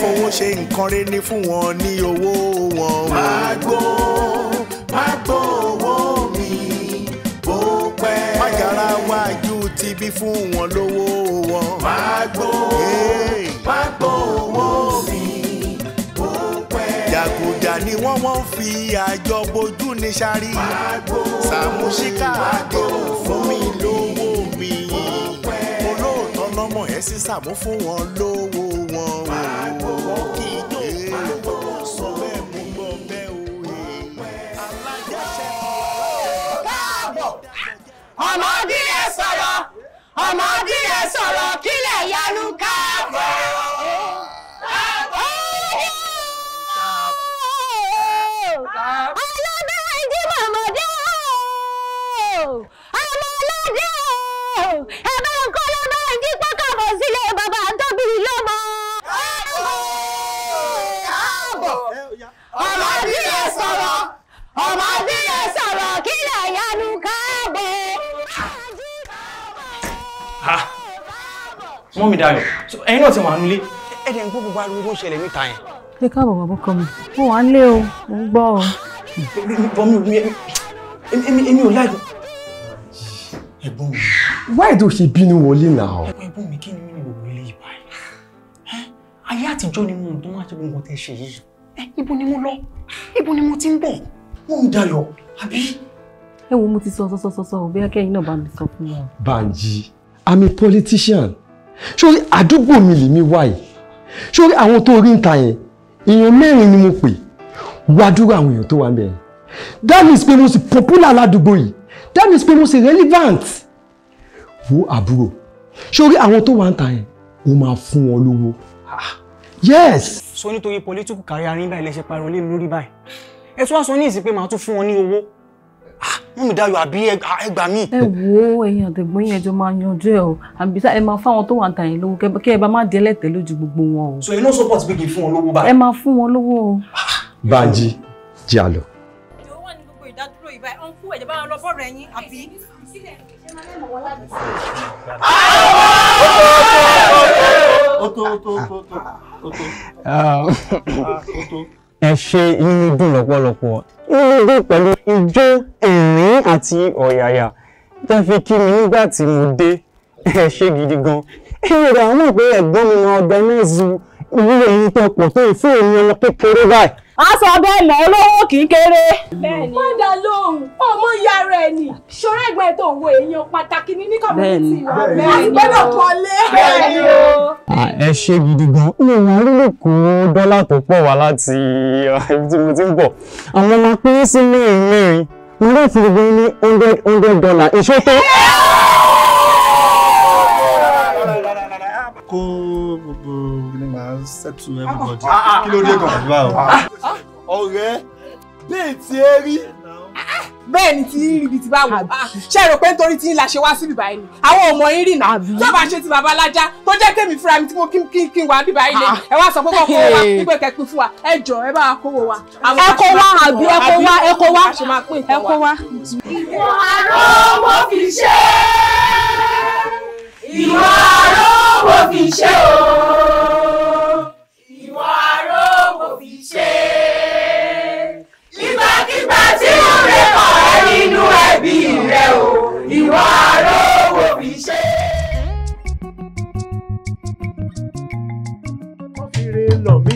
fowó ṣe nǹkan rẹ̀ ní fún wọn ní owó wọn. Magbo owó mi bó pẹ́. Májàra wájú ti bí fún wọn lówó wọn. Magbo owó mi bó pẹ́. Jàgùjà ni wọ́n fi àjọ bojú ní sáré. Saamu ṣíkà àdé fún mi lówó mi. Olóòótọ́ lọ́mọ ẹ̀ sí Saamu fún wọn lówó wọn. Wọ́n kì í jó sọ bẹ́ẹ̀ mú gbọ́ bẹ́ẹ̀ o. Alájẹsẹ̀ káàbọ̀ ọmọdé ẹ sọ̀rọ̀ kílẹ̀ yanu káàbọ̀. Ọmọdé ẹ sọ̀rọ̀ kílẹ̀ yanu káàbọ̀. Mọ́mí Dayọ̀, ẹ̀yin náà ti wà nílé. Ẹ̀dẹ̀ ń gbọ́ gbogbo ariwo tó ń ṣẹlẹ̀ níta yẹn. Ẹ káàbọ̀ bàbá ọkọ mi. Mo wà nílé o, mo ń gbọ́ o. Èmi ò láìpẹ́. Ẹ̀gbọ́n mi. Why do she bínú wọlé now? Ẹ̀gbọ́n mi kí ni mí ní gbogbo ilé yìí báyìí? Ayé àtijọ́ ni mo tó máa ṣe gbogbo tẹ́ ṣe yìí. Ibo ni mo lọ? Ibo ni mo ti ń bọ̀? Mọ́mí Dayọ̀, àbí? Ẹ wo mo ti sọ bí akẹ́yìn náà bá mi sọ fún wọn. Banji, I'm a politician. Sórí àdúgbò mi lèmi wá yìí. Sórí àwọn tó rí ń ta yẹn, èèyàn 4 ni mo pè. Wá dúró àwọn èèyàn tó wà ńbẹ̀. That means pé mo sì popular ládùúgbò yìí. That means pé mo sì relevant. Wo àbúrò. Sórí àwọn tó wà ń ta yẹn, ó máa fún wọn lówó. Yes. Sọ nítorí political career yín báyìí lẹ ṣe pariwo lé mi lórí báyìí. Ẹ tún wá sọ ní ìsìn pé màá tún fún wọn ní owó. Mọ́mí Dayọ̀ àbí ẹgbà mí. Ẹ wo ẹ̀yin àtẹ̀gbọ́n yẹn jọ máa yanjú ẹ o. Àbísà ẹ máa fáwọn tó wà ń ta yẹn lówó kí ẹ bá má di ẹlẹ́tẹ̀ lójú gbogbo wọn o. So you no support pé kí n fún wọn lówó báyìí. Ẹ máa fún wọn lówó o. Banji, jẹ́ a lọ. Ìjọ wà ní gbogbo ìdádúró ìbá ẹ̀ ọ̀nkú ẹ̀jẹ̀ bá wọn lọ bọ́ọ̀rọ̀ ẹ̀yìn àbí. Ẹ ṣe inú dùn lọ́pọ̀lọpọ̀. Inú dùn pẹ̀lú ijó ẹ̀rín àti ọ̀yàyà tẹ́ fi kí mi nígbà tí mo dé. Ẹ ṣe gidi gan. Èrò àwọn mọ̀ pé ẹ̀gbọ́n mi máa organize ìwúrò ẹ̀yin tó pọ̀ tó ìfún èmi ọmọ kékeré báyìí. A sọ bẹ́ẹ̀ mọ̀ olówó kì í kéré. Bẹ́ẹ̀ni. Wọ́n dá lóhùn ọmọ ìyá rẹ̀ ni. Ṣọ́rẹ́ ẹ̀gbọ́n ẹ̀ tó ń wo èèyàn pàtàkì ní community wa. Bẹ́ẹ̀ni. Gbọ́dọ̀ kọ́lé. Bẹ́ẹ̀ni o. Ẹ ṣe gidi gan. Mi ò wá rí kó dọ́là tó pọ̀ wá láti ibi tí mo ti ń bọ̀. Àwọn ọmọ pín sí mẹ́rin. Mo rẹ̀ fi gbé ní $100 èso tó. Kó gbogbo ní máa settle everybody. Kí ló dé gan bá o? Ọ̀rẹ́ bẹ́ẹ̀ tí ẹ rí. Bẹ́ẹ̀ ni tí ibi ti bá wò. Ṣé ẹ rò pé nítorí tí la ṣe wá síbi báyìí ni? Àwọn ọmọ yín rìn náà. Tó bá ṣe ti bàbá alájá tó jẹ́ kémi fúnra mi tí mo kí n wá bí báyìí lé. Ẹ wá sọ pé kọ́ kówó wa nígbà kẹ́pin fún wa. Ẹ jọ ẹ bá kówó wa. Ẹ kó wá àbí ẹ kó wá ẹ kó wá ẹ kó wá. Ìwọ àrò mo fi ṣe. Ìwọ àrò mo fi ṣe o. Ìwọ àrò mo fi ṣe. Ìgbàkigbà tí ó rẹ̀ kọ́ ẹ nínú ẹbí rẹ o. Ìwọ àrò mo fi ṣe. Wọ́n fi re lọ̀ mí.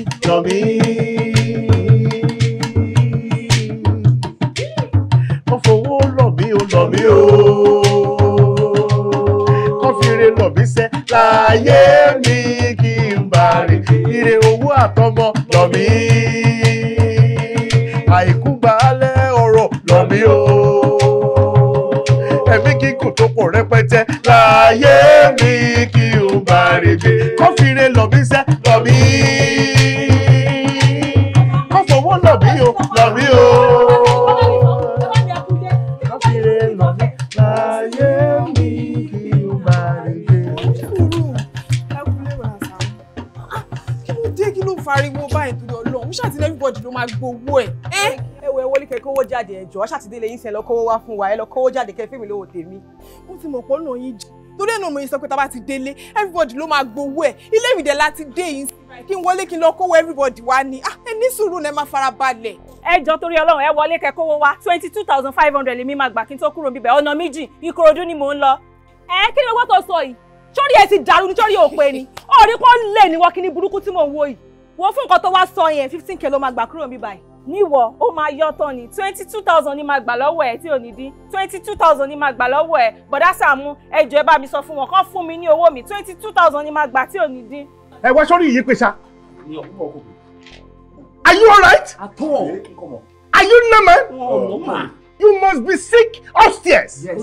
Wọ́n fowó lọ̀ mí o. Wọ́n fi re lọ̀ mí sẹ́ láyé mi kí n bá rí. Ire owó àtọmọ lọ̀ mí. Àìkú baálẹ̀ ọ̀rọ̀ lọ̀ mí o. Ẹ̀mí kíkùn tó pọ̀ rẹpẹtẹ láyé mi kí n bá rí bí. Kọ́ fi re lọ̀ mí sẹ́ lọ̀ mí. Kọ́ fowó lọ̀ mí o. Kọ́ fi re lọ̀ mí láyé mi kí n bá rí bí. Kí ló fariwo báyìí torí Ọlọ́run? Ṣàtìlẹ́ everybody ló máa gbowó ẹ̀. Ẹ wọlé kẹ́ kówó jáde ẹjọ́. Ṣàtìdé lẹ́yìn sẹ́ lọ kówó wá fún wa. Ẹ lọ kówó jáde kẹ́ fẹ́mi lówó tèmi. Wọ́n ti mọ̀ pọ̀ náà yín torí ẹ̀nà mo yẹ sọ pé tá a bá ti délé everybody ló máa gbowó ẹ̀ ilé ìwé dẹ̀ láti dé yìí kí n wọlé kí n lọ kówó everybody wá ní ẹ ní sùúrù náà ẹ máa fara balẹ̀. ẹ jọ torí Ọlọ́run ẹ wọlé kẹ́ kówó wá 22,500 lèmi máa gbà kí n tó kúrò bíbẹ̀ ọ̀nà méjì Ìkòròdú ni mò ń lọ. Kí ni owó tó sọ yìí sórí ẹ ti dàrú nítorí òpè ni ọ̀rí kò lè ní wọ́n kí ni burúkú tí mò ń wo yìí wọ́n fún nǹkan tó wá sọ yẹn 15k ló máa gbà kúrò bíbáyìí. níwọ̀ ó máa yọ tán ni 22,000 ni máa gbà lọ́wọ́ ẹ̀ tí ò ní dín 22,000 ni máa gbà lọ́wọ́ ẹ̀ bọ̀dá Sàámú ẹ jọ̀ọ́ ẹ bá mi sọ fún wọn kán fún mi ní owó mi 22,000 ni máa gbà tí ò ní dín. ẹ wá sórí yìí pé sa. Are you alright? At all. Are you normal? You must be sick upstairs. Yes.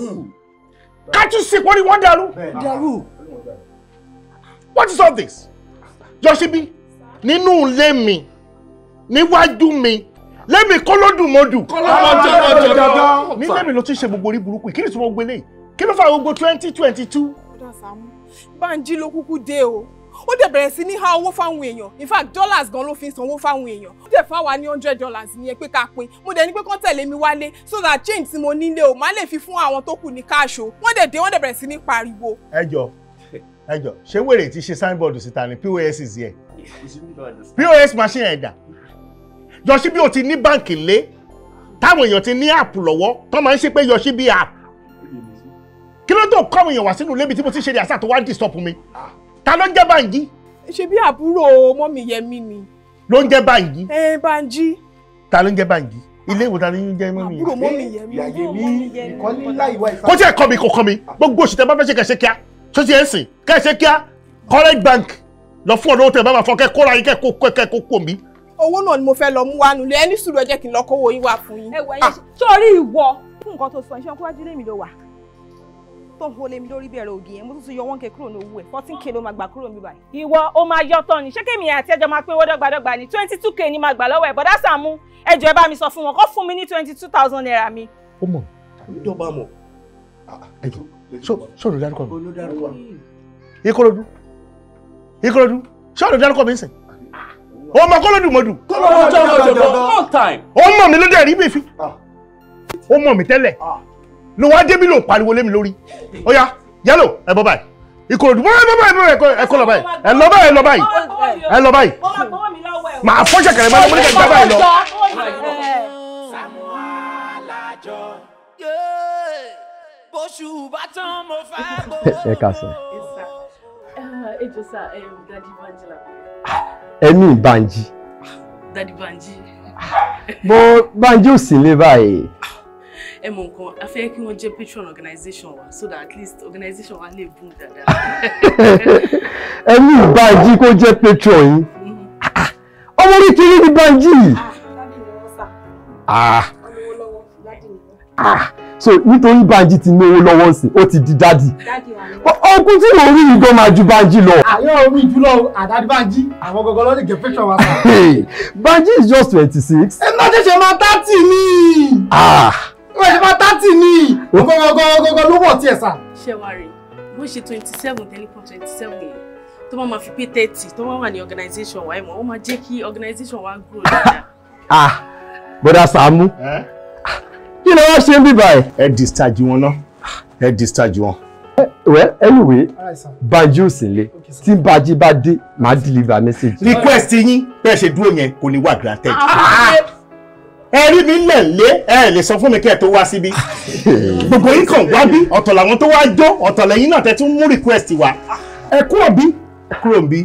Can't you see what you want, Daru? What is all this? Joshibi, nínú ilé mi, níwájú mi, lémi kólódùmọ́dù. Ní lémi ló ti ṣe gbogbo orí burúkú. Kí ni tí mo gbé lé? Kí ló fà gbogbo 2022? Bánjí ló kúkú dé o. Ó dẹ̀ bẹ̀rẹ̀ sí ní há owó fáwọn èèyàn. In fact, dollars gan ló fi ń sanwó fáwọn èèyàn. Ó dẹ̀ fún àwa ní $100 nìyẹn pé ká pín. Mo dẹ̀ ní pé kán tẹ̀lé mi wálé so that change tí mo nílé o máa lè fi fún àwọn tó kù ní káàṣó. Wọ́n dẹ̀ dé wọ́n dẹ̀ bẹ̀rẹ̀ sí ní pariwo. Ẹ jọ̀ọ́, ṣé wèrè ti ṣe signboard síta ni POS is here? POS machine ẹ̀dà. Yoshibi ò ti ní báǹkì lé. Táwọn èèyàn ti ní app lọ́wọ́ tó máa ń ṣe pé Yoshibi app. Kí ló tó kọ́ àwọn èèyàn wá sínú ilé bí tí mo ti ṣe àṣà tó wá disturb mi? Ta ló ń jẹ́ Bánjí? Ṣé bí àbúrò mọ́mì Yẹmí ni? Ló ń jẹ́ Bánjí? Bánjí. Ta ló ń jẹ́ Bánjí? Ilé ìwòsàn ni ń jẹ́ mọ́mì Yẹmí. Àbúrò mọ́mì Yẹmí. Kó tí ẹ̀ kọ́ mi kò kọ́ mi. Gbogbo òṣìṣẹ́ bá fẹ́ ṣe kẹ̀ṣẹ́ kíá. Ṣé ti ẹ̀ ń sìn? Kẹ̀ṣẹ́ kíá. College bank lọ fún ọ̀dọ́ tẹ̀ bá máa fọ kẹ́ kóra yín kẹ́ kó kó mi. Owó náà ni mo fẹ́ lọ mú wá nulẹ̀ ẹni sùúrù ẹ jẹ́ kí n lọ kówó yín wá fún yín. Ẹ wọ ẹyẹ sórí ìwọ fún nǹkan tó sọ iṣẹ́ kúwájú lèmi ló wà. Tó ń holé mi lórí bẹ̀rẹ̀ òdì yẹn mo tún yọ 1k kúrò ní owó ẹ̀ 14k ló máa gbà kúrò mi báyìí. Ìwọ ó máa yọ tán ni ṣé kémi àti ẹjọ́ máa pé owó dọ́gbadọ́gba ni 22k ni máa gbà lọ́wọ́ ẹ̀ bọ̀dá Sàámú ẹ jọ̀ọ́ ẹ bá mi sọ fún wọn kó fún mi ní 22,000 naira mi. Ó mọ̀ ìjọba mọ̀ ṣọ́ọ̀rọ̀ dárúkọ mi. Ìkòròdú ṣọ́ọ̀rọ̀ dárúkọ mi ń sìn. Ó mọ kólódùmọ́dù. Long time. Ó mọ̀ mi ló dẹ̀ rí bí fi. Ó mọ̀ mi tẹ́lẹ̀. Ló wá débí ló pariwo lé mi lórí. Ó yá yẹ́lò ẹ bọ́ báyìí. Ìkòròdú ẹ kọ́ lọ báyìí. Ẹ lọ báyìí. Màá fọ́ ṣẹ̀kẹ̀rẹ̀ mọ́ lọ́mọdé kẹ́kẹ́ báyìí lọ. Saamu Alajo. Bóṣù bá tán mo fẹ́ bó. Ẹ káàsán. Ẹ jọ̀ọ́ sà, Daddy Bánjí la. Ẹ̀mí Bánjí. Daddy Bánjí. Bó Bánjí ò sí lé báyìí. Ẹ mọ̀ nǹkan, a fẹ́ kí wọ́n jẹ́ patron organization wa so that at least organization wa lè boom dáadáa. Ẹ̀mí Bánjí kó jẹ́ patron yín. Ọmọ orí kiri ni Bánjí. So nítorí Bánjí ti ní owó lọ́wọ́ sí, ó ti di dádì. Ọkùn tí mo rí ìgbọ́n máa ju Bánjí lọ. Àyọ̀ omi jùlọ àdádi Bánjí, àwọn gọ́gọ́ lọ́dún gẹ̀ picture wa sá. Bánjí is just 26. Ẹ má ṣẹ̀ṣẹ̀ máa 30 ni. Wọ́n ṣe máa 30 ni. Gọ́gọ́ ló wọ̀ tí ẹ̀ sá. Ṣé wàá rí bó ṣe 27 tẹ́lifọ̀n 27 yẹn tó máa fi pé 30 tó máa wà ní organisation wa ẹ̀ mọ̀ ó máa jẹ́ kí organisation wa grow dáadáa. Bọ́dà Sàámú. Kí ló wá ṣe ń bí báyìí? Ẹ discharge wọn náà. Ẹ discharge wọn. Well, anyway, Bánjí ò sí lé. Tí Bánjí bá dé, màá deliver message. Request yín bẹ́ẹ̀ ṣe dúró yẹn kò ní wà granted. Ẹ rí mi lẹ̀ ẹ lè sọ fún mi kí ẹ tó wá síbí. Gbogbo yín kàn wá bí ọ̀tọ̀ làwọn tó wá jó ọ̀tọ̀ lẹ́yìn náà tẹ́ tún mú request wá. Ẹ kúrò bí.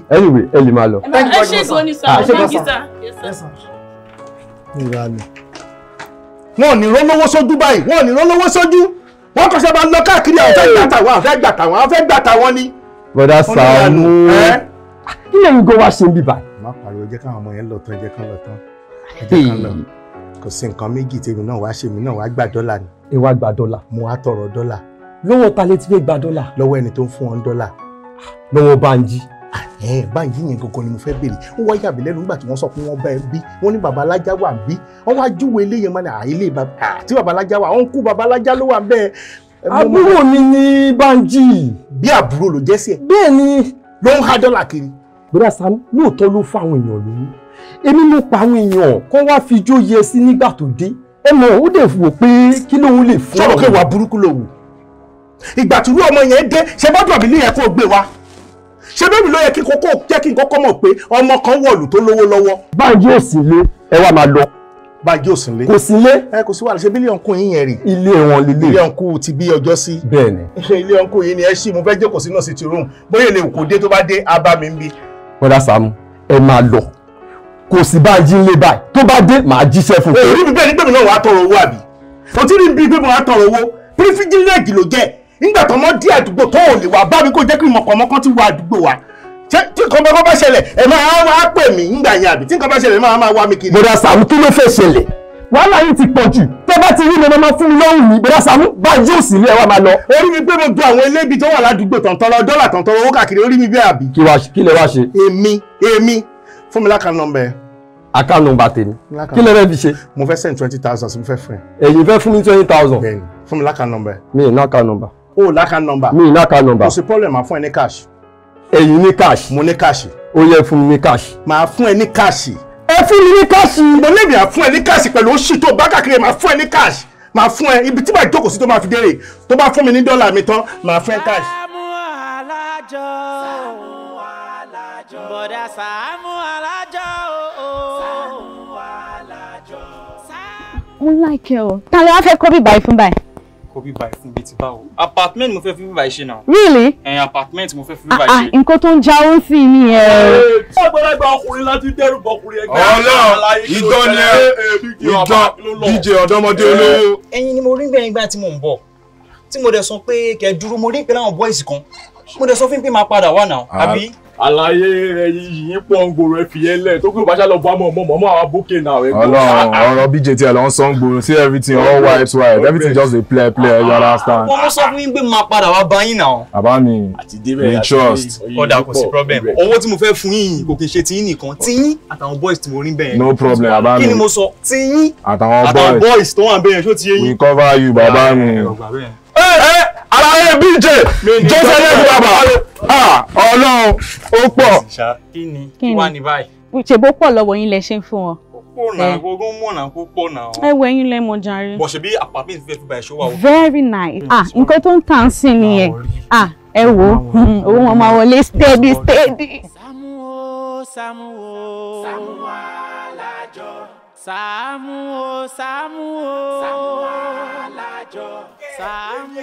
Anyway, ẹ lè máa lọ. Ẹ ṣe gan ni sir, thank you sir. Yes sir. Wọ́n ò ní rólówó sójú báyìí, wọ́n ò ní rólówó sójú. Wọ́n kọ́ sábà lọ káàkiri àwọn fẹ́ gbà tàwọn ni. Bọ́dà Sàámú. Kí lẹ́yìn gan wá ṣe ń bí báyìí? Má pariwo jẹ́ káwọn ọmọ yẹn lọ tán, jẹ́ kán lọ tán. Ẹ jẹ́ kán lọ. Kò sí nǹkan méjì tèmi náà wá ṣe mí náà wá gba dọ́là ni. Ẹ wá gba dọ́là. Mo wá tọrọ dọ́là. Lọ́wọ́ ta lẹ ti fẹ́ gba dọ́là? Lọ́wọ́ ẹni tó ń fún wọn dọ́là. Lọ́wọ́ Bánjí. Bánjí yẹn gangan ni mo fẹ́ béèrè. Ó wá yà mí lẹ́nu nígbà tí wọ́n sọ pé wọ́n bá ẹ bí. Wọ́n ní bàbá alájá wà bí. Wọ́n wá júwe ilé yẹn mọ́ ní ilé tí bàbá alájá wà. Wọ́n kú bàbá alájá ló wà bẹ́ẹ̀. Àbúrò mi ni Bánjí. Bí àbúrò ló jẹ́ sí ẹ. Bẹ́ẹ̀ ni. Ló ń há dọ́là kiri. Bọ́dà Sàámú lóòótọ́ ló fún àwọn èèyàn lówó. Èmi mo pa àwọn èèyàn kó wá fi jó yẹ sí nígbà tó dé. Ẹ mọ̀ ó dẹ̀ wò pé kí lóun lè fún. Sọ̀rọ̀ kẹwàá burúkú ló wù. ìgbà tí irú ọmọ yẹn dé ṣe bọ́dọ̀ mi ní yẹn kó gbé wa ṣe bẹ́ẹ̀ ló yẹ kí kókó jẹ́ kí n kọ́kọ́ mọ̀ pé ọmọ kan wọ̀lú tó lówó lọ́wọ́. Bánjí ò sí lé ẹ wá máa lọ. Bánjí ò sí lé. Kò sí lé. Ẹ kò sí wàhálà ṣe bílíọ̀nù kún yín yẹn rè. Ilé wọn lílé. Ilé ọ̀nkú ti bí ọjọ́ sí. Bẹ́ẹ̀ni. Ilé ọ̀nkú yìí ni ẹ ṣí mo fẹ́ jókòó sínú sí ti room bóyá ilé kò dé tó bá dé á bá mi ń bí. Bọ́dà Sàámú ẹ máa lọ kò sí Bánjí ń lé báyìí tó bá dé màá jíṣẹ́ fún un. Èrí mi bẹ́ẹ̀ ni gbẹ̀mí náà wàá tọrọ owó àbí. O ti rí bí gbẹ̀mí wàá tọrọ owó pírífíjìlẹ́ẹ̀gì ló jẹ́ nígbà tó mọ́ dí àdúgbò tó ò lè wá bá mi kó jẹ́ kí mọ̀kànmọ́kàn ti wá àdúgbò wa tí nǹkan bá ṣẹlẹ̀ ẹ máa wá pè mí ńgbà yẹn àbí tí nǹkan bá ṣẹlẹ̀ ẹ máa wá mi kiri. Bọ́dà Sàámú kí ló fẹ́ ṣẹlẹ̀ wàhálà yìí ti pọ̀ jù tẹ́ bá ti rí mi máa fún mi lọ́rùn ní Bọ́dà Sàámú Bánjí ò sí ilé ẹ wá máa lọ. Orí mi pé mo gbọ́ àwọn elébi tó wà ládùúgbò tọ̀ntọ̀rọ̀ dọ́là tọ̀ntọ̀rọ̀ owó káàkiri orí mi bẹ́ẹ̀ àbí. Kí lẹ wá ṣe. èmi fún mi lákàá nọ́mbà ẹ. Account number tèmi kí lẹ fẹ́ fi ṣe. Mo fẹ́ send 20,000 mo fẹ́ fún ẹ. Ẹ̀yin fẹ́ fún mi 20,000. Bẹ́ẹ̀ni fún mi lákàá nọ́mbà ẹ. Mi ì ná account number. O lákàá nọ́mbà. Mi ì ná account number. Kò sí problem máa fún ẹ ní cash. Ẹ̀yin ní cash. Mo ní cash. Ó yẹ fún mi ní cash. Máa fún ẹ ní cash. Ẹ fún mi ní cash. Mo lè bí a fún ẹ ní cash pẹ̀lú oṣù tó bá káàkiri máa fún ẹ ní cash. Máa fún ẹ ibi tí màá jókòó sí tó máa fi dérè tó bá fún mi ní dọ́là mi tán máa fún ẹ cash. Saamu Alajo, bọ̀dá Saamu Alajo, Saamu Alajo. Mo like ẹ o. Ta ló wá fẹ́ kó bí báyìí fún báyìí? Kó bí báyìí fún bíi ti báwo? Apartment mo fẹ́ fi bí báyìí ṣe náà. Really? Apartment mo fẹ́ fi bí báyìí ṣe. Nǹkan tó ń jáwó sí ni ẹ. Ọgbọ́dọ̀gba ọkùnrin láti dẹ́rù bọkùnrin ẹgbẹ́. Ìdán ni ìdán DJ ọ̀dọ́mọdé olówó. Ẹ̀yin ni mo rí bẹ́ẹ̀ nígbà tí mò ń bọ̀. Tí mo dẹ̀ sọ pé kẹ́ dúró mo rí pé láwọn boys kan. Mo dẹ̀ sọ fún pé máa padà wá náà. Àbí? Àlàyé ẹyin yìí pọ̀ ń gbòòrò ẹ̀fìyẹ́lẹ̀ tó kí o bá ṣá lọ bá mọ̀ àwọn bókè náà. Ọlọ́run ọ̀rọ̀ BJ tí ẹ lọ ń sọ ń gbòòrò sí everything all white everything just dey play you understand. Wọ́n sọ fún yín pé máa padà wá bá yín náà. Bàbá mi we trust. Kódà kò sí problem. Owó tí mo fẹ́ fún yín kò kì í ṣe tiyín nìkan tiyín àtàwọn boys tí mo rí bẹ́ẹ̀. No problem bàbá mi. Kí ni mo sọ tiyín àtàwọn boys tó wà bẹ́ẹ̀ ṣó ti yé yín. We cover you bàbá mi. Àlàyé BJ Joseph bàbá. Ọlọ́run ó pọ̀. Kí wá ní báyìí? Ṣé bó pọ̀ lọ́wọ́ yín lẹ ṣe ń fún wọn? Pọ̀ náà gbogbo mọ̀ náà kó pọ̀ náà. Ẹ wo ẹ̀yin lẹ mọ̀ jàre. Bọ̀ ṣe bí apartment fẹ́ fi báyìí ṣó wà o. Very nice. Nǹkan tó ń tà ń sìn nìyẹn. Ẹ wo owó wọn máa wọlé steady. Saamu Alajo, Saamu Alajo, Saamu.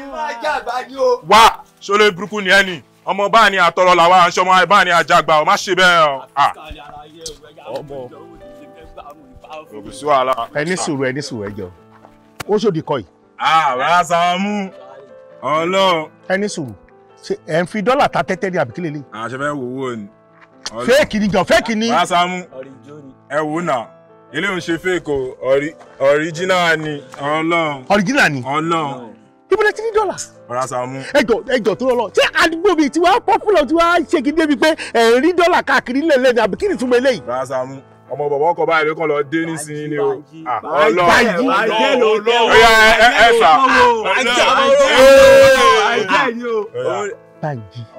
Wá ṣọlẹ̀ burúkú ni ẹni ọmọ bá ní àtọrọ làwa aṣọ ọmọ bá ní àjàgbà ọ má ṣe bẹ́ẹ̀ ọ. Ọmọ òbí sí wàhálà. Ẹni sùúrù ẹjọ́ ó ṣòdì kọ́ yìí. Rárá Sàámú Ọlọ́run. Ẹni sùúrù ṣe ẹ̀ ń fi dọ́là ta tẹ́tẹ́ ní àbíkí lélẹ̀. Àṣẹ fẹ́ wò wò ni. Fẹ́ẹ̀kì ni jọ fẹ́ẹ̀kì ni. Rárá Sàámú ẹ wò náà ilé òun ṣe fake o original ni Ọlọ́run. Original ni. Ọlọ́run. Ibo lẹ ti ní dọ́là. Rárá Sàámú. Ẹjọ́ tó lọ ṣé àdúgbò bíi tiwa popular tiwa ṣe kí débi pé ẹ̀ rí dọ́là káàkiri lẹ́lẹ́ ní àbíkí ni túmọ̀ eléyìí. Rárá Sàámú ọmọ bọ̀bọ̀ ọkọ̀ báyìí ló kàn lọ dé nísìnyí ni o.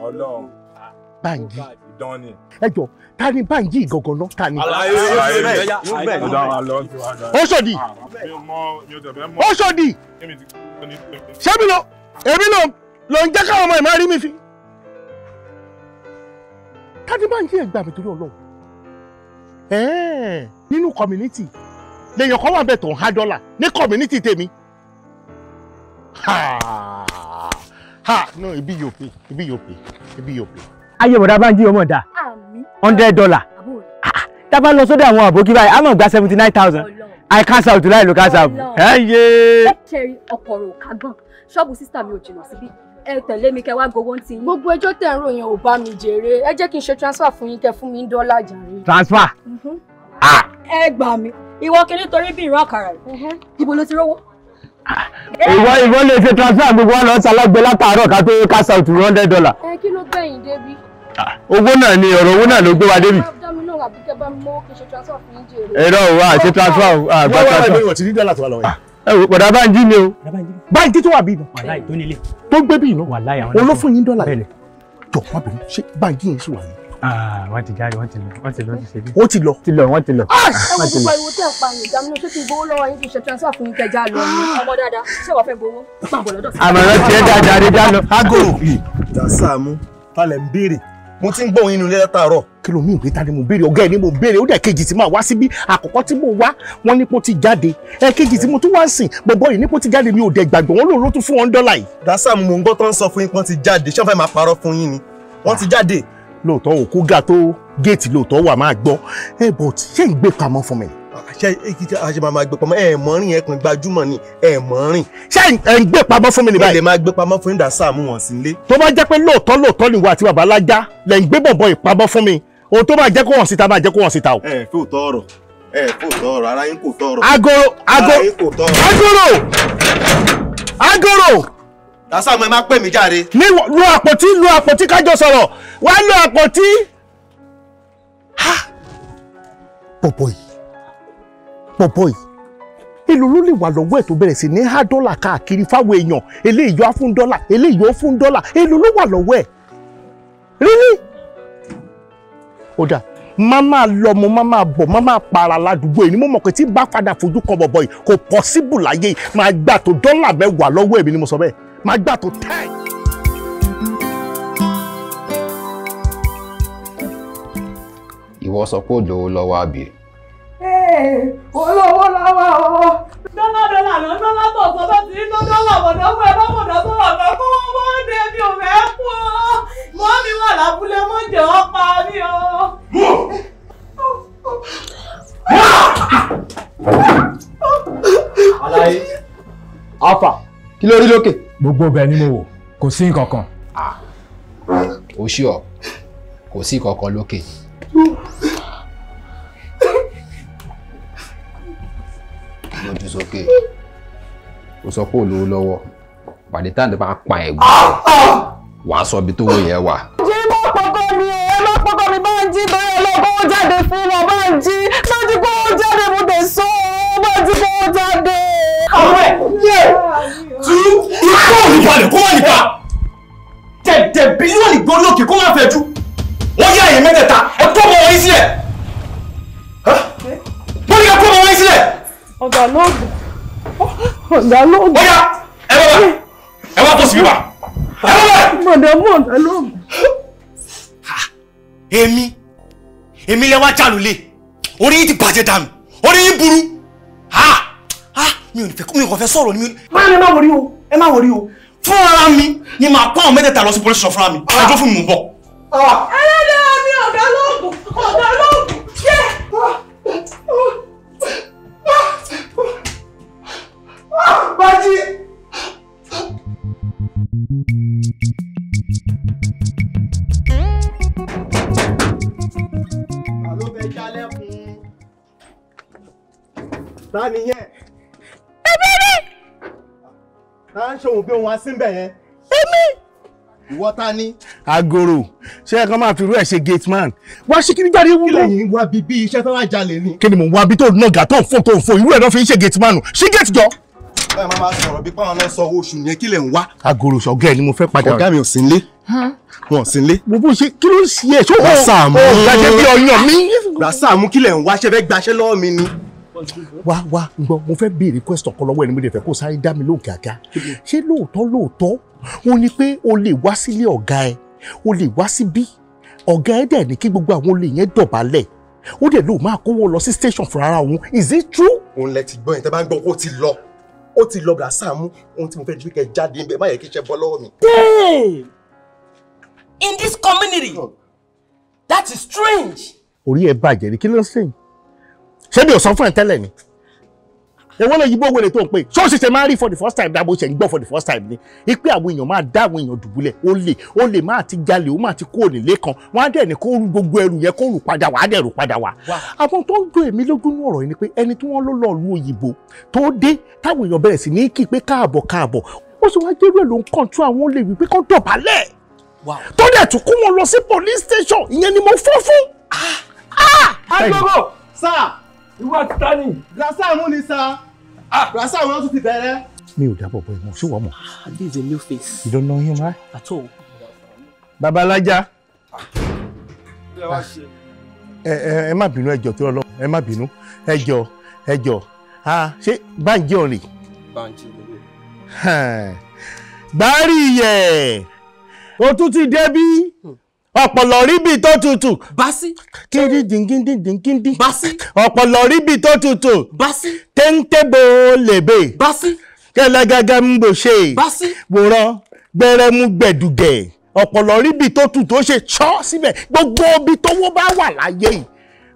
Ọlọ́run Bánjí ẹjọ́ ta ni Bánjí gangan náà ta ni. Ó ṣòdì ó ṣòdì ṣé mi lọ èmi ló ń jẹ́ káwọn ọmọ ẹ̀ máa rí mi fi. Ta ni Bánjí ẹ̀ gbà mí torí Ọlọ́run. Nínú community lèèyàn kan wà bẹ́ẹ̀ tó ń há dọ́là ní community tèmi. No ibi yóò pé. Ayé bọ̀dá Bánjí ọmọ dà $100. Tábà lọ sódò àwọn àbókí báyìí a máa gba 79,000. I cancel out láì lo cancel out. Ẹ kẹrin ọkọ̀rọ̀ kágbọ̀n ṣọ́ọ̀bù sísá mi ò jìnnà síbí ẹ tẹ̀lé mi kẹ wá gbowó ń ti yín. Gbogbo ẹjọ́ tẹ̀ ń ròyìn ò bá mi jèrè ẹ jẹ́ kí n ṣe transfer fún yín kẹ fún mi ní dọ́là jàre. Transfer. Ẹ gbà mí ìwọ kìíní torí bí ìran àkàrà yìí ibo ló ti rówó. Ìwọ lè ṣe transfer gbogbo wọn lọ ṣalágbé látàárọ̀ ká tó cash out $100. Kí ló gbẹ̀yìn débi? Owó náà ni ọ̀rọ̀ owó náà ló gbé wa débi. Dámi náà àbí kẹ́ bá mi mọ́ kí n ṣe transfer fún yín jèrè. Ẹ̀rọ òwò àṣẹ transfer àgbà transfer. Wọ́n ti ní dọ́là tó wà lọ́wọ́ yìí. Ẹ wò bọ̀dá Bánjí ni o. Bánjí tó wà bí iná. Wàláì tó nílé. Tó gbé bí iná. Wàláì àwọn olófún yín dọ́là yìí. Jọ má bẹ̀rù ṣé Bánjí yẹn sì wà ní. Wọ́n ti jáde, wọ́n ti lọ, wọ́n ti lọ, ti ṣe bí. Ó ti lọ. Ti lọ, wọ́n ti lọ. Ẹ wo gbogbo ìwò tí ẹ̀ pa yìí, ìdààmú ṣé kí n gbowó lọ́wọ́ yín kí n ṣe transfer fún yín kẹjá lọ ní ọmọ dáadáa. Ṣé wàá fẹ́ gbowó? Máa bọ̀ lọ́dọ̀ sí. Àmọ̀ràn tiẹ̀ dáadáa rí já lọ. Agoro. Saamu, talẹ̀ ń béèrè. Mo ti ń gbọ́ yín nínú látàárọ̀. Kí ló mí ìwé ta ni mo béèrè? Ọ̀gá ẹ̀ ni mo béèrè. Ó dẹ̀ kejì tí máa wá síbí. Àkọ́kọ́ tí mo wá, wọ́n ní kó ti jáde. Ẹ̀kejì tí mo tún wá ń sìn, bọ̀bọ̀ yìí ní kó ti jáde mi ò dẹ̀ gbàgbọ́. Wọ́n lòun ló tún fún $1 yìí. Saamu, mo ń gbọ́ tó ń sọ fún yín pé wọ́n ti jáde. Ṣé wọ́n fẹ́ máa parọ́ fún yín ni? Wọ́n ti jáde. Lóòótọ́ òkú ga tó géètì lóòótọ́ wà máa gbọ́. But ṣé ń gbé pamọ́ fún mi? Ṣé máa gbé pamọ́? Mọ́rin ẹ̀kan gbajúmọ̀ ni mọ́rin. Ṣé ẹ ń gbé pamọ́ fún mi ní báyìí? Ẹ lè máa gbé pamọ́ fún yín Saamu wọn sí ilé. Tó bá jẹ́ pé lóòótọ́ ni ìwọ àti bàbá alájá lẹ̀ ń gbé bọ̀bọ̀ ìpamọ́ fún mi. Ohun tó máa jẹ́ kó wọ́n síta máa jẹ́ kó wọ́n síta o. Fóòtọ́ ọ̀rọ̀. Fóòtọ́ ọ̀rọ̀. Ara yín kò tọ́ ọ̀rọ̀. Agoro. Saamu, ẹ má pè mí járe. Lu àpótí kájọ sọ̀rọ̀. Wá lu àpótí. Bọ̀bọ̀ yìí. Èlò ló lè wà lọ́wọ́ ẹ̀ tó bẹ̀rẹ̀ sí ní há dọ́là káàkiri fáwọn èèyàn. Eléyìí á fún dọ́là, eléyìí ó fún dọ́là. Èlò ló wà lọ́wọ́ ẹ̀. Really? Ó dà, má máa lọ mo má máa bọ̀ má máa para ládùúgbò yìí ni mo mọ̀ pé tí bá padà fojú kan bọ̀bọ̀ yìí kò possible láyé máa gbà tó $10 lọ́wọ́ èmi ni mo sọ bẹ́ẹ̀. Máa gbà tó 10. Ìwọ sọ pé ó lówó lọ́wọ́ àbí? Olówó lọ́wọ́ o. Dọ́là lọ, dọ́là tó sọ bá ti rí dọ́là bọ̀dọ̀ fún ẹ bá bọ̀dọ̀ sọ̀rọ̀ kan kó wọ́n mọ́ dé mi ò fẹ́ kú o. Mọ́ mi wà lábúlé mọ́ jẹ́ ọ́ pa mí o. Àlàyé. Alpha, kí ló rí lókè? Gbogbo bẹ́ẹ̀ ni mo wò, kò sí nǹkan kan. Ó ṣí ọ, kò sí kankan lókè. Lójú sókè. Ó sọ pé ó lówó lọ́wọ́. Pàdé táǹdì bá pa ẹ̀gbọ́n. Wàá sọ ibi tó wọ yẹn wà. Jí má pọkọ mi o, ẹ má pọkọ mi bá ń jí torí ọlọ́gbọ́n ó jáde fún wọn bá ń jí. Bá ti kó ó jáde mo tẹ̀ sọ ọ́, bá ti kó ó jáde. Àwọn ẹ̀ ikú òníbalẹ̀ kó má nípa. Tẹ̀tẹ̀ bílíọ̀nù gbórí òkè kó má fẹ́ jú. Wọ́n yá èyí mẹ́tẹ̀ẹ̀ta, ẹ kó ọmọ wọn yín sílẹ̀. Wọ́n ní ká kó ọmọ wọn yín sílẹ̀. Ọ̀gá lóògùn. Ó yá, ẹ wá bọ́ sí bíbá. Ọ̀gá lóògùn. Èmi lẹ wá jálulẹ̀. Orí yín ti bàjẹ́ dànù. Orí yín burú. Mi ò fẹ́ sọ̀rọ̀ ni mi. Ẹ má wọrí o, ẹ má wọrí o. Fún ara mi ni màá kó àwọn mẹ́tẹ̀ẹ̀ta lọ sí police station fúnra mi. Ẹjọ́ fún mi mò ń bọ̀. Ẹlẹ́dàá mi ọ̀gá lóògùn. Bájí. Àló fẹ́ jálẹ̀kùn. Ta ni yẹn? Èmi ni. Ta ń ṣòwò bí òun wá sí ń bẹ̀ yẹn? Èmi. Ìwọ ta ni? Agoro, ṣé ẹ kàn máa fi irú ẹ̀ ṣe gate man? Wá ṣe kí ní jáde wúlò. Kí lẹ́yìn wá bíbí iṣẹ́ tó wá jalè ni? Kí ni mò ń wá bí tó nàgà tó ń fò irú ẹ̀ náà fi ń ṣe gate man? Ṣí gate jọ. Báyọ̀ máa sọ̀rọ̀ bí páwọn náà sọ owó oṣù yẹn kí lẹ̀ ń wá. Agoro ṣọ̀gá ẹ̀ ni mo fẹ́ padà. Ọ̀gá mi ò sí nílé. Wọn ò sí nílé. Gbogbo ṣe kí ló ń ṣe ẹ̀? Ṣó Saamu. gàjẹ́ bí ọyàn mi. Saamu kí lẹ̀ ń wá ṣe fẹ́ gbaṣẹ́ lọ́wọ́ mi ni. Wá gbọ́ mo fẹ́ béèrè question kan lọ́wọ́ ẹni mo dẹ̀ fẹ́ kó sáré dá mi lóhùn kíákíá. Ṣé lóòótọ́ o ní pé o lè wá sílé ọ̀gá ẹ o lè wá síbí ọ̀gá ẹ dẹ̀ ní kí gbogbo àwọn olè yẹn dọ̀bálẹ̀ ó dẹ̀ lóò máa kówó lọ sí station fún ara òun is it true? Òun lẹ ti gbọ́ yẹn tẹ́ bá ń gbọ́ ó ti lọ bra Saamu ohun tí mo fẹ́ ju kẹ́ jáde ń bẹ má yẹ kí iṣẹ́ bọ́ lọ́wọ́ mi. Damn! In this community, that is strange. Orí ẹ bàjẹ́ ni kí ló ń sìn? Ṣé mi ò sọ fún ẹ tẹ́lẹ̀ ni? Èwo ló yí bó wẹlé tó ń pè? Ṣé ó ṣẹ̀ṣẹ̀ máa rí for the first time dábò ṣe ń gbọ́ for the first time ni? Ipe àwọn èèyàn máa dá àwọn èèyàn dùbúlẹ̀ ó lè máa ti jalè ó máa ti kó òní lẹ́kan wọ́n á dẹ̀ ní kó rú gbogbo ẹrù yẹn kó rù padà wá á dẹ̀ rù padà wá. Àwọn tó ń jó èmi lójú ní ọ̀rọ̀ yìí ni pé ẹni tí wọ́n ló lọ lu òyìnbó tó dé táwọn èèyàn bẹ̀rẹ̀ sí ní kí pé káàbọ̀ ó sì wá jẹ́rú ẹ̀ ló ń kọ̀ǹtú àwọn olè wí pé kán dọ̀bálẹ̀ tó dẹ̀ tún kó wọn lọ sí police station ìyẹn ni mo fọ́ fún. Agogo sáà ìwọ títa ni. Saamu ni sá. Saamu náà tún ti bẹ̀rẹ̀. Mi ò dábọ̀ bọ̀ ìmọ̀ ṣé wọ́n mọ̀. This is a new face. You don't know him, right? At all. Babalaja. ẹ má bínú ẹjọ́ tó lọ ẹ má bínú ẹjọ́ ṣé Bánjí ọ̀rìn. Bánjí gbárí yẹ o tún ti débí ọ̀pọ̀lọ̀ ríbi tó tutù. Básí. kíndín díngíndín. Básí. ọ̀pọ̀lọ̀ ríbi tó tutù. Básí. téńtébò lèbè. Básí. kẹlẹgẹgẹ ń bò ṣe. Básí. wòran gbẹrẹmú gbẹdùgẹ ọ̀pọ̀lọ̀ ríbi tó tutù ó ṣe ṣọ́ síbẹ̀ gbogbo ibi tó wó bá wà láyé yìí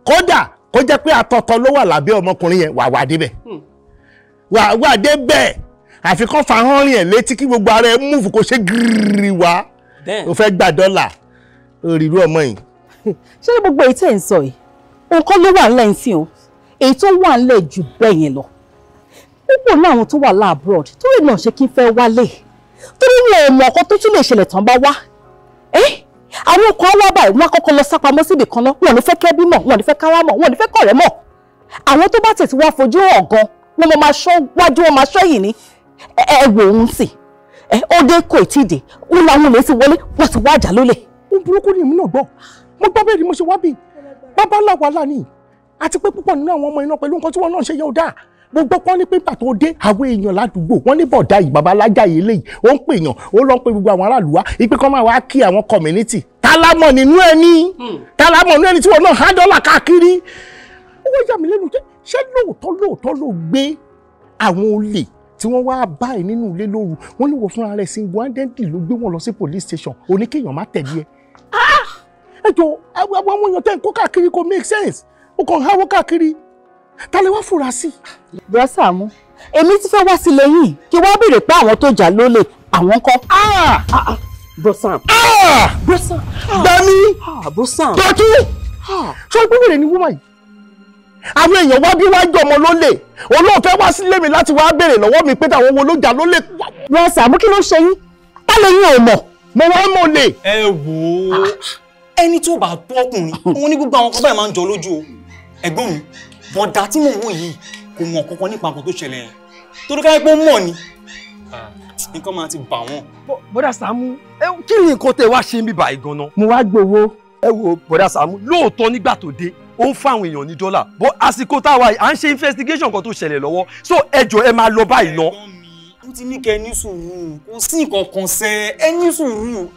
kódà kó jẹ́ pé àtọ̀tọ̀ ló wà lábẹ́ ọmọkùnrin yẹn wà débẹ̀ wà débẹ̀ àfikún fàhán rìn ẹ̀ létí kí gbogbo ara ẹ̀ múùfù kó ṣe gírírí wá ó fẹ́ gba dọ́là òrìrú ọmọ yìí. ṣé gbogbo èyí tẹ̀ ń sọ yìí nǹkan ló wà ńlẹ̀ ńsìn o èyí tó wà ńlẹ̀ jù bẹ́ẹ̀ yẹn lọ púpọ̀ náà àwọn tó wà láàbúrọ̀d tó lè náà ṣe kí n fẹ́ wálé torí wọn ò mọ̀ ọkọ tó tún lè ṣẹlẹ̀ tán bá wá àwọn ọkọ̀ wá báyìí wọn kọ́kọ́ lọ sápamọ́ síbì kan náà wọn ò ní fẹ́ kẹ́bí mọ̀ wọn ò ní fẹ́ káwá mọ̀ wọn ò ní fẹ́ kọ̀rẹ́ mọ̀ àwọn tó bá tẹ̀sí wá fojú hàn gan wọn máa ṣọ́ wájú wọn máa ṣọ́ yìí ní ẹ wò ó ń sìn ó dé kò tí ì dé ó láwọn olè ti wọlé wọn ti wá àjà lólè. ó burúkú ni èmi náà gbọ́ mo gbọ́ bẹ́ẹ̀ ni mo ṣe wá bí babalá wàhálà ni àti pé púpọ̀ nínú àwọn ọmọ iná pẹ̀lú nǹkan tí wọ́n náà ṣe yẹ ó dáa gbogbo pọ́n ní pépà tó dé àwọn èèyàn ládùúgbò wọ́n ní bọ̀dá yìí babalájà yìí léyìí ó ń pè yàn ó lọ ń pe gbogbo àwọn aráàlú wá ipe kan máa wá kí àwọn community tálámọ̀ nínú ẹni tí wọ́n náà há dọ́là káàkiri ó wá yà mí lẹ́nu ṣé lóòótọ́ ló gbé àwọn olè tí wọ́n wá báyìí nínú ilé lóru wọ́n ní wọ́n fúnra rẹ̀ single-handedly ló gbé wọn lọ sí police station oníkéèyàn má tẹ̀lé ẹ jọ àwọn èèyàn tẹ́ ń kó káàkiri kò make sense ó kàn háwọ́ káàkiri ta lè wá fura sí. bro Saamu èmi ti fẹ́ wá sí lẹ́yìn kí wọ́n béèrè pé àwọn tó jà lólè àwọn kọ́. bro Sam. bro Sam. gbani. bro Sam. tọ́tú. sọ pé wèrè ni wúmọ̀ yìí àwọn èèyàn wá bí wájú ọmọ lólè olóòfẹ́ wá sílé mi láti wá béèrè lọ́wọ́ mi pé táwọn wo ló jà lólè. bro Saamu kí ló ṣe yín tá lè yín ò mọ̀. mo wá mọ̀ lè. ẹ wò ó ẹni tó bá tó ọkùnrin òun ní gbogbo àwọn kan báyìí máa ń jọ lójú o ẹ̀gbọ́n mi bọ̀dá tí mò ń wò yìí kò mọ̀ kankan nípa nǹkan tó ṣẹlẹ̀ yẹn torí káyọ̀ pé ó mọ̀ ni nǹkan máa ti bà wọ́n. bọ́dà Saamu kí ni nǹkan tẹ wá ṣe ń bí báyìí gan-an. mo wá gbowó. ẹ wo bọ́dà Saamu lóòótọ́ nígbà tó dé ó ń fáwọn èèyàn ní dọ́là bọ́ àsìkò táwa yìí à ń ṣe investigation kan tó ṣẹlẹ̀ lọ́wọ́ so ẹ jọ̀ọ́ ẹ máa lọ báyìí ná. mo ti ní kẹ́ ẹ ní sùúrù kò sí nǹkan kan sẹ́ ẹ ní sùúrù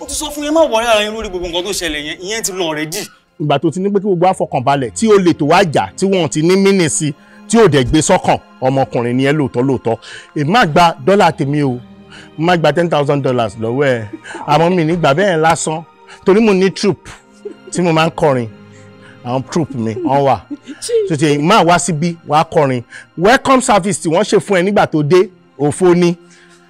ó ti sọ fún yẹn má wọlé ara yín lórí gbogbo nǹkan tó ṣẹlẹ̀ yẹn ìyẹn ti lọ already. ìgbà tó ti ní pé kí gbogbo àfọkànbalẹ̀ tí ó lè tó wá jà tí wọ́n ti ní mínì sí tí ò dẹ̀ gbé sọ́kàn ọmọkùnrin ni ẹ lóòótọ́ èmi má gba dọ́là tèmi o má gba $10,000 lọ́wọ́ ẹ̀ àmọ́ mi nígbà bẹ́ẹ̀ lásán torí mo ní troupe tí mo máa ń kọrin àwọn troupe mi wọ́n wà tó ti máa wá síbí wàá kọrin welcome service tí wọ́n ṣe fún ẹ nígbà tó dé òfo ni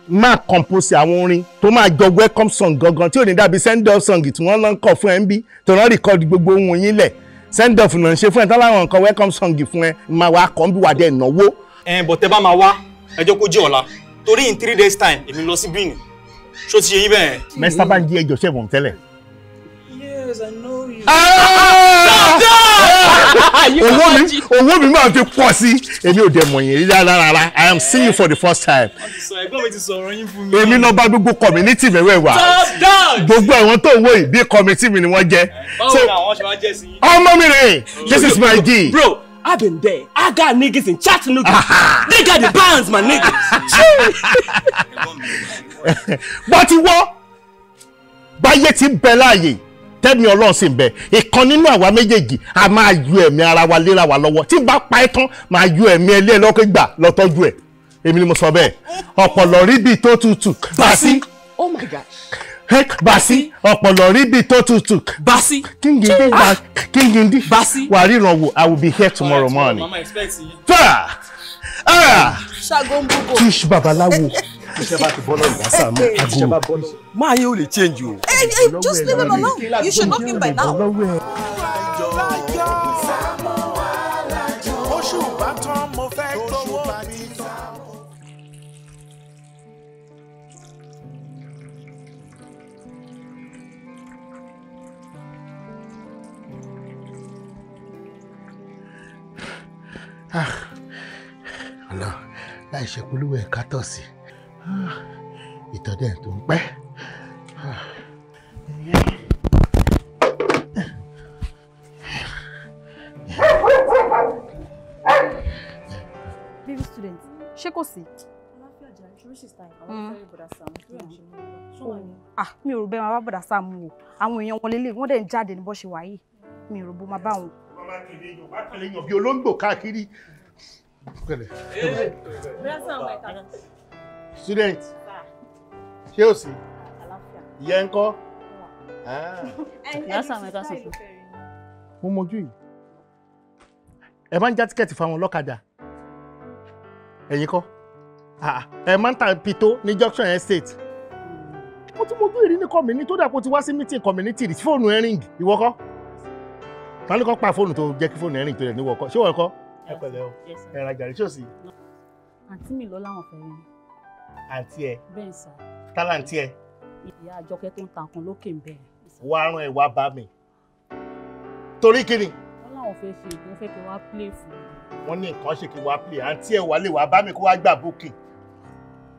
máa compose àwọn orin tó máa jọ welcome song gangan tí ò ní dàbí send off song tí wọ́n lọ ń kọ fún ẹ ń bí tó náà record gbogbo ohun yín lẹ̀ send off náà ń ṣe fún ẹ tán láwọn nǹkan welcome song fún ẹ máa wá kọ́ ń bí wà dé ìnáwó. bọ̀ tẹ́ bá máa wá ẹ jẹ́ kó jẹ́ ọ̀la torí in 3 days time èmi lọ sí Benin ṣó ti ṣe yín bẹ́ẹ̀. mẹ́sítà bá ń jí ẹjọ́ ṣẹ̀wọ̀n tẹ́lẹ̀. Yes, I know you. owó mi máa fi pọ̀ sí èmi ò dẹ̀ mọ̀ yín rí rárá I am seeing you for the first time. ẹ̀gbọ́n mi ti sọ̀rọ̀ yín fún mi. èmi náà bá gbogbo community mẹ́wẹ́ wà gbogbo àwọn tó ń wò yìí bí community mi ni wọ́n jẹ́. báwo ni àwọn ṣe máa jẹ́ sí i. ọmọ mi rè this is my G. Bro, I've been there. I got niggas in Chattanooga. They got the bands, my niggas. Bọ́tí wọ́ báyé ti bẹ láàyè tẹ́mi Ọlọ́run sì ń bẹ ìkan nínú àwa méjèèjì a máa yọ ẹ̀mí ara wa léra wa lọ́wọ́ tí bá pa ẹ́ tán máa yọ ẹ̀mí ẹ lé lọ́kọ́ gbà lọ́tọ́jú ẹ̀ èmi ni mo sọ bẹ́ẹ̀ ọ̀pọ̀lọ̀ rí bíi tó tutù Basi. Oh my gosh. Basi ọ̀pọ̀lọ̀ rí bíi tó tutù Basi. kíngindi Basi. wà ríran wò I will be here tomorrow morning. Tíṣ babaláwo. Máa yẹ o lè change o. Hey, just leave him alone. You should know him by now. Ọ̀nà láì ṣe polówó ẹ̀ kátọ̀ sí ìtọ́dẹ̀ tó ń pẹ́. kò sí. Mi ò rò bẹ́ẹ̀ máa bá bọ̀dà Saamu o. Àwọn èèyàn wọn lélẹ̀ wọ́n dẹ̀ ń jáde ní bó ṣe wà yìí. Mi ò rò bó máa bá wọn. Bí olóńgbò káàkiri. Student, ṣé o sí? Ìyẹn ń kọ́? Mo mojú yìí. Ẹ máa ń já tíkẹ́ẹ̀tì fáwọn ọlọ́kadà. Ẹ̀yin kọ́? Ẹ máa ń ta pito ní junction estate. Mo ti mojú ìrí ní community tó dà pé o ti wá sí meeting community rí fóònù ẹ ring ìwọ kọ́? Màá ní kọ́ pa fóònù tó jẹ́ kí fóònù ẹ ring tó rẹ̀ níwọ̀ kọ́. Ṣé wọ́n kọ́? Ẹ pẹ̀lẹ́ o. Ẹ ra jàre ṣé o sí? Àǹtí mi ló láwọn fẹ́ rí mi. Àǹtí ẹ? Bẹ́ẹ̀ sà. Tálà àǹtí ẹ? Ìyá Àjọkẹ́ tó ń ta nǹkan lókè ń bẹ̀rẹ̀. Wá rán ẹ wá bá mi. Torí kí ni? Wọ́n láwọn fẹ́ fi ìgbọ́n fẹ́ kí wá play fún mi. Wọ́n ní nǹkan ṣe kí wá play. Àǹtí ẹ wà lè wá bá mi kó wá gbà booking.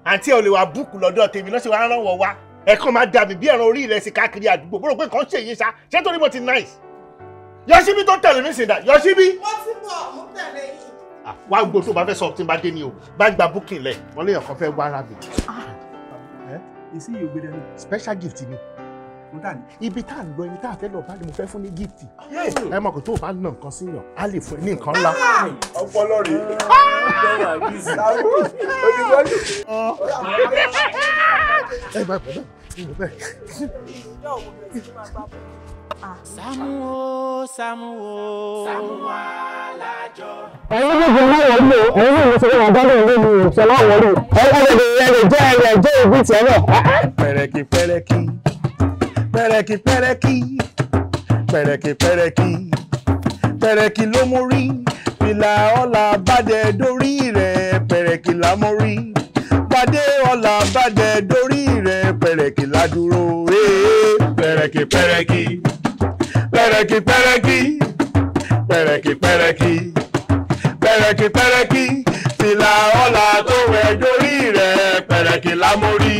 Àǹtí ẹ ò lè wá búùkù lọ́dọ̀ tèmi lọ́sẹ̀ wá rán wọ wá. Ẹ̀kan máa dà mí bí ẹran orí ìrẹsì káàkiri àdúgbò. Bó rò pé nǹkan ṣe yé ṣá. Ṣé torí mo ti nice? Yọ̀ṣíbí tó tẹ̀lé mi sìndà. Yọ̀ṣíbí. Mo ti bọ̀, mo tẹ̀lé yìí. Wá gbogbo tó bá fẹ́ sọ tí n bá dé ni o. Bá gba booking lẹ̀. Wọ́n léèyàn kan fẹ́ wá ara mi. Ìsí yìí gbé dání. Special gift ni. Mo tà ní. Ibi tá à ń lọ ibi tá à fẹ́ lọ bá ní mo fẹ́ fún ní gift. Ẹ mọ̀ kó tó o bá ná nǹkan sí yàn, á lè fún ẹ ní nǹkan ńlá. Ọpọlọ rèé. Ẹ bá bọ̀ bẹ́ẹ̀. Saamu o, Saamu o. Saamu Alajo. Ẹ̀yin méjì máa wọ̀ lò, ẹ̀yin méjì sọ wọn bá lóun lórí ìṣẹ́ máa wọ̀ lò. Ẹ̀jẹ̀ ìbí tiẹ̀ náà. Pẹ̀rẹ̀kì pẹ̀rẹ̀kì, pẹ̀rẹ̀kì pẹ̀rẹ̀kì, pẹ̀rẹ̀kì pẹ̀rẹ̀kì, pẹ̀rẹ̀kì ló mú rí. Fìlà ọ̀la bàdẹ dórí rẹ̀, pẹ̀rẹ̀kì la mú rí. Bàdé ọ̀la bàdẹ dórí rẹ̀, pẹ̀rẹ̀kì la dúró. Pẹ̀rẹ̀kì pẹ̀rẹ̀kì. Pẹ̀rẹ̀kì pẹ̀rẹ̀kì, pẹ̀rẹ̀kì pẹ̀rẹ̀kì, pẹ̀rẹ̀kì pẹ̀rẹ̀kì, fìlà ọ̀la tó wẹ̀ dórí rẹ̀, pẹ̀rẹ̀kì la mórí.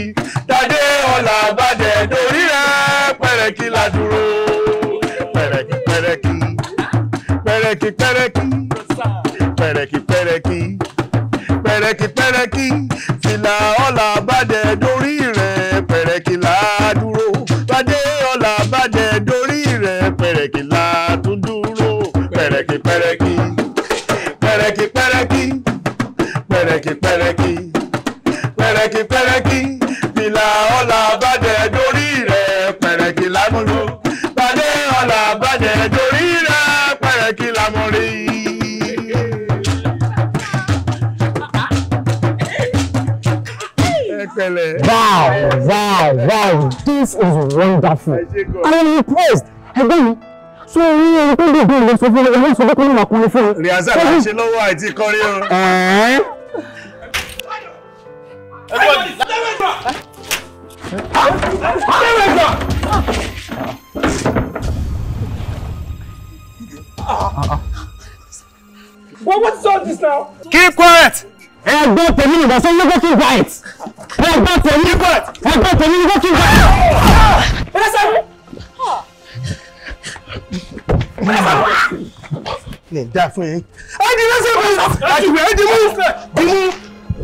Dádé ọ̀la bàdẹ̀ dórí rẹ̀, pẹ̀rẹ̀kì la dúró. Pẹ̀rẹ̀kì pẹ̀rẹ̀kì, pẹ̀rẹ̀kì pẹ̀rẹ̀kì, pẹ̀rẹ̀kì pẹ̀rẹ̀kì, pẹ̀rẹ̀kì pẹ̀rẹ̀kì, fìlà ọ̀la bàdẹ̀ dórí rẹ̀, pẹ̀rẹ̀kì la dúró. Dádé ọ̀la bàdẹ̀ dórí rẹ̀, pẹ̀rẹ̀kì la tún dúró. Pẹ̀rẹ̀kì pẹ̀rẹ̀kì, pẹ̀rẹ̀kì pẹ̀rẹ̀kì, pẹ̀rẹ̀kì pẹ̀rẹ̀kì, pẹ̀rẹ̀kì pẹ̀rẹ̀kì, fìlà ọ̀la bàdẹ̀ dórí rẹ̀, pẹ̀rẹ̀kì la dúró. Dádé ọ̀la bàdẹ̀ dórí rẹ̀, pẹ̀rẹ̀kì la mórí. Wow, this is wonderful. I am impressed. Ẹgbẹ́ mi, so orí ẹni tó dé ìgbóhùn lọ sọ fún ẹgbẹ́ sọ pé kí ló máa kọrin fún ẹ. Rìhásà là ń ṣe lọ́wọ́ àìtí kọrin o. What is all this now? Keep quiet. Ẹgbẹ́ tèmi nìgbà sọ yóò keep quiet. Ẹgbẹ́ tèmi nìgbà keep quiet. Ní dá fún yín. Ẹni lẹ́sẹ̀ mi. Àjùwẹ̀ ẹ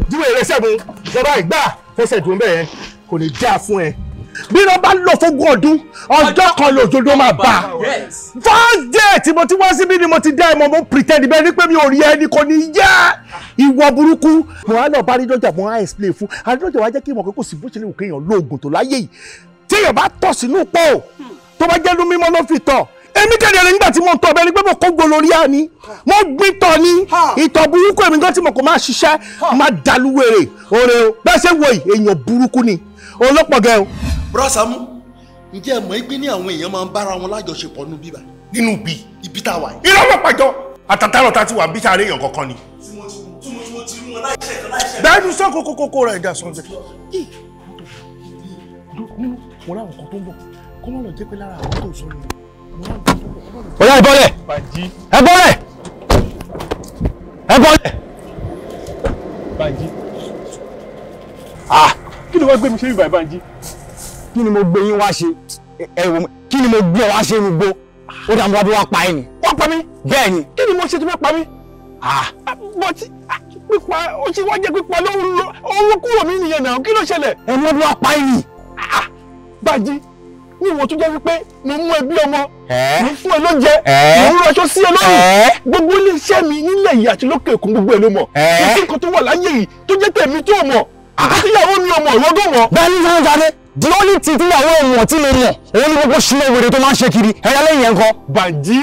dìmú ìrẹsẹ̀ mi. Ìjọba ìgbà fẹsẹ̀ dùn bẹ́ẹ̀ yẹn kò ní dá fún ẹ. Bí wọ́n bá lọ fógún ọdún, ọjọ́ kan lòjòdó máa bá. First day tí mo ti wá síbí ni mo ti dá ẹmọ mo pretend bẹ́ẹ̀ ni pé mi ò rí ẹni kò ní yá. Ìwọ burúkú. Mo wá lọ bá Adédọ́jà mo wá explain fún. Adédọ́jà wá jẹ́ kí ìmọ̀ pé kò sí bó ṣe lè wù kéèyàn lóògùn tó láyé yìí. Tí èèyàn bá tọ̀ sínú pọ̀ tó bá jẹ́ inú mímọ́ ló fi tọ̀. Èmi kéde rẹ̀ nígbà tí mo ń tọ̀ bẹ́ẹ̀ ni pé mo kó gbolo rí àní. Mo gbin tọ̀ ni. Ìtọ̀ burúkú èmi gan tí mo kò máa ṣiṣẹ́ máa dàlúwèrè. Òrè o bẹ́ẹ̀ ṣe wo èèyàn burúkú ni. Olópọ̀ gẹ o. Bro Saamu, ǹjẹ́ ẹ mọ̀ pé ní àwọn èèyàn máa ń bára wọn lájọṣepọ̀ nínú bíbá? Nínú ibi tá a wà yìí. Irọ́ ló pàjọ́. Àtàtàrọ̀ ta ti wà bí sáré èèyàn kankan ni. Bẹ́ẹ̀ni sọ kókókókó rẹ̀ dà sọ́njẹ́. Mo láwọn kan tó ń bọ̀, kó má lọ jẹ́ pé lára àwọn tó sọ ni. Ọ̀yá ẹ bọ́lẹ̀! Ẹ bọ́lẹ̀! Ẹ bọ́lẹ̀! Bánjí. Kí ni wọ́n gbé mi ṣe ìbà Bánjí? Kí ni mo gbé yín wá ṣe? Kí ni mo gbé wá ṣe ní gbó? Ó dà mọ́ bí wọ́n pa ẹ́ ni. Wọ́n pa mí? Bẹ́ẹ̀ ni. Kí ni mo ṣe tó fẹ́ pa mí? pípa ó ti wá jẹ́ pípa lóhun kúrò mí nìyẹn náà kí ló ṣẹlẹ̀. ẹni ọdún apá ẹ̀yìn. Bájí ní ìwọ̀n tó jẹ́ wípé mo mú ẹbí ọmọ mo fún ẹ lóúnjẹ mo ń rọṣọ sí ẹ lọ́rùn gbogbo iléeṣẹ́ mi nílẹ̀ yìí àti lókè òkun gbogbo ẹ ló mọ̀ kò sí nǹkan tó wà láyé yìí tó jẹ́ tèmi tó mọ̀ nǹkan tí ìyàwó mi ọmọ ìwọ́gàn mọ̀. bẹ́ẹ̀ ni sáwọn jáde the only thing tí ìyàwó ọmọ tí mo mọ̀ òun ni gbogbo ṣílẹ̀ ìwèrè tó máa ń ṣe kiri ẹ̀yà lẹ́yìn ẹ̀ ń kọ́. Bájí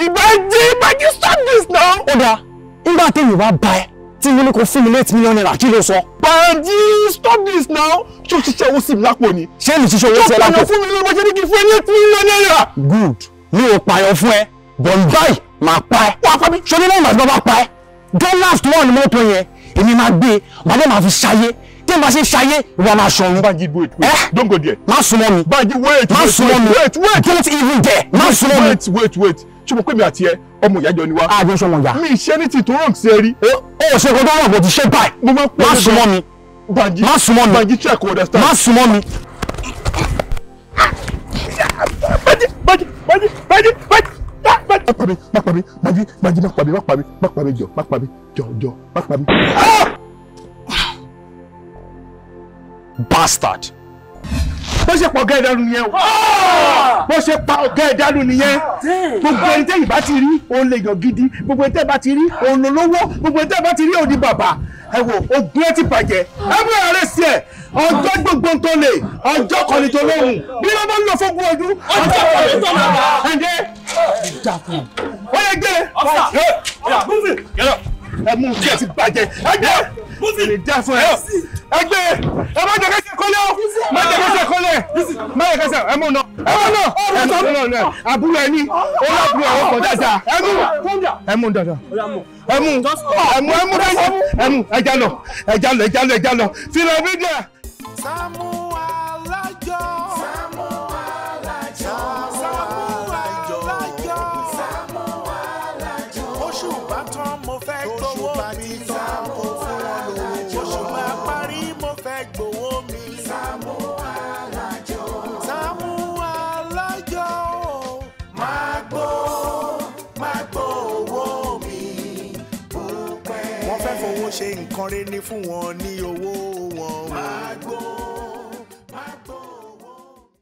stop this now. ó dáa nígbà téèyàn bá bá ẹ tí mo ní kó fún mi $8 million kí ló sọ. Bájí stop this now ṣé o ṣiṣẹ́ owó sí mi lápò ni. ṣé mi ṣiṣẹ́ owó sí ẹ lápò. ṣé o pààyàn fún mi lọ́wọ́ ṣe ní kí n fún ẹ $8 million. good mi ò pààyàn fún ẹ bọ̀ǹbáì máa pa ẹ. wà á pa mi. ṣé onílẹ̀ ìgbà bá pa ẹ dollars tó wà ní mọ́tò yẹn èmi máa gbé bàbá máa fi ṣayé tí n bá ṣe ṣayé ìwà máa ṣọ̀run. Bájí wait don't go there. má súnmọ́ mi. Bájí wait don't even there. má súnmọ́ mi. wait ṣé mo pè mí àti ẹ ọmọ ìyájọ ni wá. àjọ sọmọ ìyá. mi ṣe ní ti tó rán sí ẹ rí. ó ṣe kó tó rán bó ti ṣe báyìí. mo máa pè é má súnmọ́ mi. Bájí má súnmọ́ mi. Bájí check understand. má súnmọ́ mi. Bájí má pa mi jọ má pa mi. bastard. bó ṣe pọ̀ ọ̀gá ìdánù nìyẹn o bó ṣe pa ọ̀gá ìdánù nìyẹn gbogbo ẹni tẹ́yìn bá ti rí òun lè yàn gidi gbogbo ẹni tẹ́yìn bá ti rí òun lólówó gbogbo ẹni tẹ́yìn bá ti rí òun ní bàbá ẹ wò ogun ẹ ti bàjẹ́ ẹ mú ààrẹ sí ẹ ọjọ́ gbogbo tó lè ọjọ́ kan ní tó lóhùn bí wọ́n bá ń lọ fún ọdún ọjọ́ kan ní tó lọ́wọ́ ẹ̀ǹdẹ́ ó yẹ gbé ẹ mú kí ẹ ti bàjẹ́ ẹ gbé lè dá fún ẹ ẹgbẹ́ ẹ má jẹ kẹsẹ̀ kọ́lẹ̀ o má jẹ kẹsẹ̀ kọ́lẹ̀ má jẹ kẹsẹ̀ ẹ mú nà àbúrò ẹni ó lábúrò àwọn ọkọ̀ dáadáa ẹ mú dáadáa ẹ mú ẹja lọ fílẹ̀ mídíà. Saamu Alajo. Saamu Alajo. Saamu Alajo. Saamu Alajo. Oṣù bá tán mo fẹ́ gbowó mi tán kó fún wọn lówó. Oṣù bá parí mo fẹ́ gbowó mi. Saamu Alajo. Saamu Alajo. Máa gbó owó mi. Wọ́n fẹ́ fowó ṣe nǹkan rere ní fún wọn ní owó wọn. Máa gbó.